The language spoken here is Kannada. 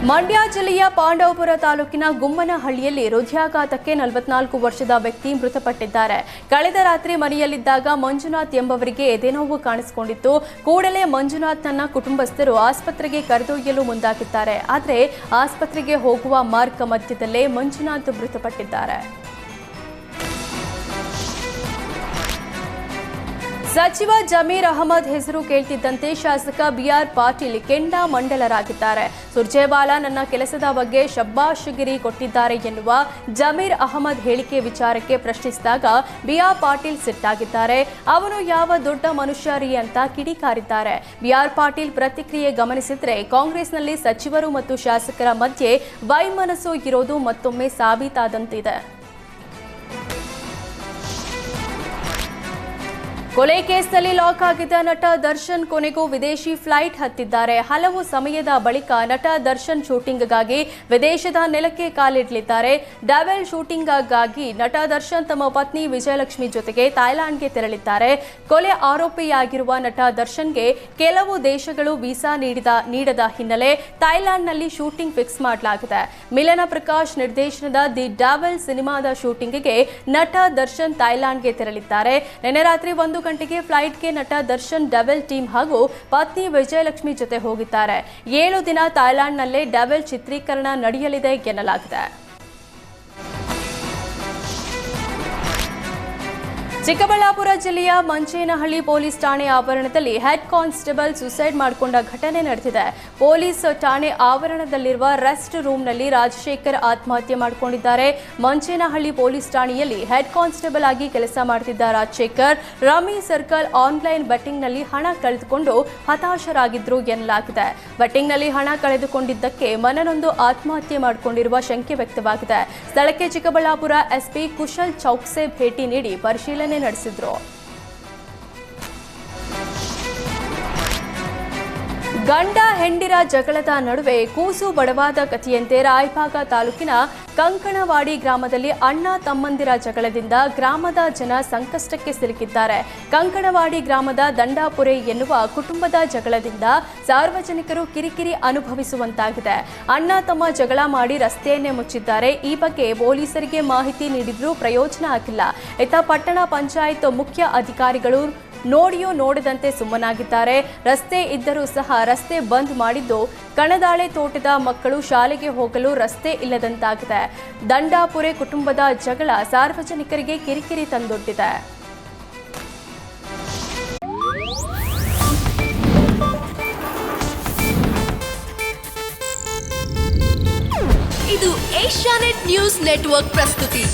ಮಂಡ್ಯ ಜಿಲ್ಲೆಯ ಪಾಂಡವಪುರ ತಾಲೂಕಿನ ಗುಮ್ಮನಹಳ್ಳಿಯಲ್ಲಿ ಹೃದಯಾಘಾತಕ್ಕೆ 44 ವರ್ಷದ ವ್ಯಕ್ತಿ ಮೃತಪಟ್ಟಿದ್ದಾರೆ. ಕಳೆದ ರಾತ್ರಿ ಮನೆಯಲ್ಲಿದ್ದಾಗ ಮಂಜುನಾಥ್ ಎಂಬವರಿಗೆ ಎದೆನೋವು ಕಾಣಿಸಿಕೊಂಡಿತ್ತು. ಕೂಡಲೇ ಮಂಜುನಾಥ್ನನ್ನ ಕುಟುಂಬಸ್ಥರು ಆಸ್ಪತ್ರೆಗೆ ಕರೆದೊಯ್ಯಲು ಮುಂದಾಗಿದ್ದಾರೆ. ಆದರೆ ಆಸ್ಪತ್ರೆಗೆ ಹೋಗುವ ಮಾರ್ಗ ಮಧ್ಯದಲ್ಲೇ ಮಂಜುನಾಥ್ ಮೃತಪಟ್ಟಿದ್ದಾರೆ. ಸಚಿವ ಜಮೀರ್ ಅಹಮದ್ ಹೆಸರು ಕೇಳ್ತಿದ್ದಂತೆ ಶಾಸಕ ಬಿಆರ್ ಪಾಟೀಲ್ ಕೆಂಡಾಮಂಡಲರಾಗಿದ್ದಾರೆ. ಸುರ್ಜೇವಾಲಾ ನನ್ನ ಕೆಲಸದ ಬಗ್ಗೆ ಶಬ್ಬಾಷಗಿರಿ ಕೊಟ್ಟಿದ್ದಾರೆ ಎನ್ನುವ ಜಮೀರ್ ಅಹಮದ್ ಹೇಳಿಕೆ ವಿಚಾರಕ್ಕೆ ಪ್ರಶ್ನಿಸಿದಾಗ ಬಿಆರ್ ಪಾಟೀಲ್ ಸಿಟ್ಟಾಗಿದ್ದಾರೆ. ಅವನು ಯಾವ ದೊಡ್ಡ ಮನುಷ್ಯ ರೀ ಅಂತ ಕಿಡಿಕಾರಿದ್ದಾರೆ. ಬಿಆರ್ ಪಾಟೀಲ್ ಪ್ರತಿಕ್ರಿಯೆ ಗಮನಿಸಿದ್ರೆ ಕಾಂಗ್ರೆಸ್ನಲ್ಲಿ ಸಚಿವರು ಮತ್ತು ಶಾಸಕರ ಮಧ್ಯೆ ವೈಮನಸ್ಸು ಇರೋದು ಮತ್ತೊಮ್ಮೆ ಸಾಬೀತಾದಂತಿದೆ. ಕೊಲೆ ಕೇಸ್ನಲ್ಲಿ ಲಾಕ್ ಆಗಿದ್ದ ನಟ ದರ್ಶನ್ ಕೊನೆಗೂ ವಿದೇಶಿ ಫ್ಲೈಟ್ ಹತ್ತಿದ್ದಾರೆ. ಹಲವು ಸಮಯದ ಬಳಿಕ ನಟ ದರ್ಶನ್ ಶೂಟಿಂಗ್ಗಾಗಿ ವಿದೇಶದ ನೆಲಕ್ಕೆ ಕಾಲಿಡಲಿದ್ದಾರೆ. ಡಬಲ್ ಶೂಟಿಂಗ್ಗಾಗಿ ನಟ ದರ್ಶನ್ ತಮ್ಮ ಪತ್ನಿ ವಿಜಯಲಕ್ಷ್ಮಿ ಜೊತೆಗೆ ಥೈಲ್ಯಾಂಡ್ಗೆ ತೆರಳಿದ್ದಾರೆ. ಕೊಲೆ ಆರೋಪಿಯಾಗಿರುವ ನಟ ದರ್ಶನ್ಗೆ ಕೆಲವು ದೇಶಗಳು ವೀಸಾ ನೀಡದ ಹಿನ್ನೆಲೆ ಥೈಲ್ಯಾಂಡ್ನಲ್ಲಿ ಶೂಟಿಂಗ್ ಫಿಕ್ಸ್ ಮಾಡಲಾಗಿದೆ. ಮಿಲನ ಪ್ರಕಾಶ್ ನಿರ್ದೇಶನದ ದಿ ಡಬಲ್ ಸಿನಿಮಾದ ಶೂಟಿಂಗ್ಗೆ ನಟ ದರ್ಶನ್ ಥೈಲ್ಯಾಂಡ್ಗೆ ತೆರಳಿದ್ದಾರೆ. ನಿನ್ನೆ ರಾತ್ರಿ 1 ಗಂಟೆಗೆ ಫ್ಲೈಟ್ಗೆ ನಟ ದರ್ಶನ್ ಡಬಲ್ ಟೀಮ್ ಹಾಗೂ ಪತ್ನಿ ವಿಜಯಲಕ್ಷ್ಮಿ ಜೊತೆ ಹೋಗಿದ್ದಾರೆ. 7 ದಿನ ಥೈಲ್ಯಾಂಡ್ನಲ್ಲೇ ಡಬಲ್ ಚಿತ್ರೀಕರಣ ನಡೆಯಲಿದೆ ಎನ್ನಲಾಗಿದೆ. ಚಿಕ್ಕಬಳ್ಳಾಪುರ ಜಿಲ್ಲೆಯ ಮಂಚೇನಹಳ್ಳಿ ಪೊಲೀಸ್ ಠಾಣೆ ಆವರಣದಲ್ಲಿ ಹೆಡ್ ಕಾನ್ಸ್ಟೇಬಲ್ ಸುಸೈಡ್ ಮಾಡಿಕೊಂಡ ಘಟನೆ ನಡೆದಿದೆ. ಪೊಲೀಸ್ ಠಾಣೆ ಆವರಣದಲ್ಲಿರುವ ರೆಸ್ಟ್ ರೂಮ್ನಲ್ಲಿ ರಾಜಶೇಖರ್ ಆತ್ಮಹತ್ಯೆ ಮಾಡಿಕೊಂಡಿದ್ದಾರೆ. ಮಂಚೇನಹಳ್ಳಿ ಪೊಲೀಸ್ ಠಾಣೆಯಲ್ಲಿ ಹೆಡ್ ಕಾನ್ಸ್ಟೇಬಲ್ ಆಗಿ ಕೆಲಸ ಮಾಡುತ್ತಿದ್ದ ರಾಜಶೇಖರ್ ರಮಿ ಸರ್ಕಲ್ ಆನ್ಲೈನ್ ಬೆಟ್ಟಿಂಗ್ನಲ್ಲಿ ಹಣ ಕಳೆದುಕೊಂಡು ಹತಾಶರಾಗಿದ್ರು ಎನ್ನಲಾಗಿದೆ. ಬೆಟ್ಟಿಂಗ್ನಲ್ಲಿ ಹಣ ಕಳೆದುಕೊಂಡಿದ್ದಕ್ಕೆ ಮನನೊಂದು ಆತ್ಮಹತ್ಯೆ ಮಾಡಿಕೊಂಡಿರುವ ಶಂಕೆ ವ್ಯಕ್ತವಾಗಿದೆ. ಸ್ಥಳಕ್ಕೆ ಚಿಕ್ಕಬಳ್ಳಾಪುರ ಎಸ್ಪಿ ಕುಶಲ್ ಚೌಕ್ಸೆ ಭೇಟಿ ನೀಡಿ ಪರಿಶೀಲನೆ ನಡೆಸಿದ್ರು. ಗಂಡ ಹೆಂಡಿರ ಜಗಳದ ನಡುವೆ ಕೂಸು ಬಡವಾದ ಕಥೆಯಂತೆ ರಾಯಭಾಗ ತಾಲೂಕಿನ ಕಂಕಣವಾಡಿ ಗ್ರಾಮದಲ್ಲಿ ಅಣ್ಣ ತಮ್ಮಂದಿರ ಜಗಳದಿಂದ ಗ್ರಾಮದ ಜನ ಸಂಕಷ್ಟಕ್ಕೆ ಸಿಲುಕಿದ್ದಾರೆ. ಕಂಕಣವಾಡಿ ಗ್ರಾಮದ ದಂಡಾಪುರೆ ಎನ್ನುವ ಕುಟುಂಬದ ಜಗಳದಿಂದ ಸಾರ್ವಜನಿಕರು ಕಿರಿಕಿರಿ ಅನುಭವಿಸುವಂತಾಗಿದೆ. ಅಣ್ಣ ತಮ್ಮ ಜಗಳ ಮಾಡಿ ರಸ್ತೆಯನ್ನೇ ಮುಚ್ಚಿದ್ದಾರೆ. ಈ ಬಗ್ಗೆ ಪೊಲೀಸರಿಗೆ ಮಾಹಿತಿ ನೀಡಿದ್ರೂ ಪ್ರಯೋಜನ ಆಗಿಲ್ಲ. ಇತ್ತ ಪಟ್ಟಣ ಪಂಚಾಯತ್ ಮುಖ್ಯ ಅಧಿಕಾರಿಗಳು ನೋಡಿಯೋ ನೋಡದಂತೆ ಸುಮ್ಮನಾಗಿದ್ದಾರೆ. ರಸ್ತೆ ಇದ್ದರೂ ಸಹ ರಸ್ತೆ ಬಂದ್ ಮಾಡಿದ್ದು ಕಣದಾಳೆ ತೋಟದ ಮಕ್ಕಳು ಶಾಲೆಗೆ ಹೋಗಲು ರಸ್ತೆ ಇಲ್ಲದಂತಾಗಿದೆ. ದಂಡಾಪುರೆ ಕುಟುಂಬದ ಜಗಳ ಸಾರ್ವಜನಿಕರಿಗೆ ಕಿರಿಕಿರಿ ತಂದೊಡ್ಡಿದೆ. ಇದು ಏಷ್ಯಾನೆಟ್ ನ್ಯೂಸ್ ನೆಟ್ವರ್ಕ್ ಪ್ರಸ್ತುತಿ.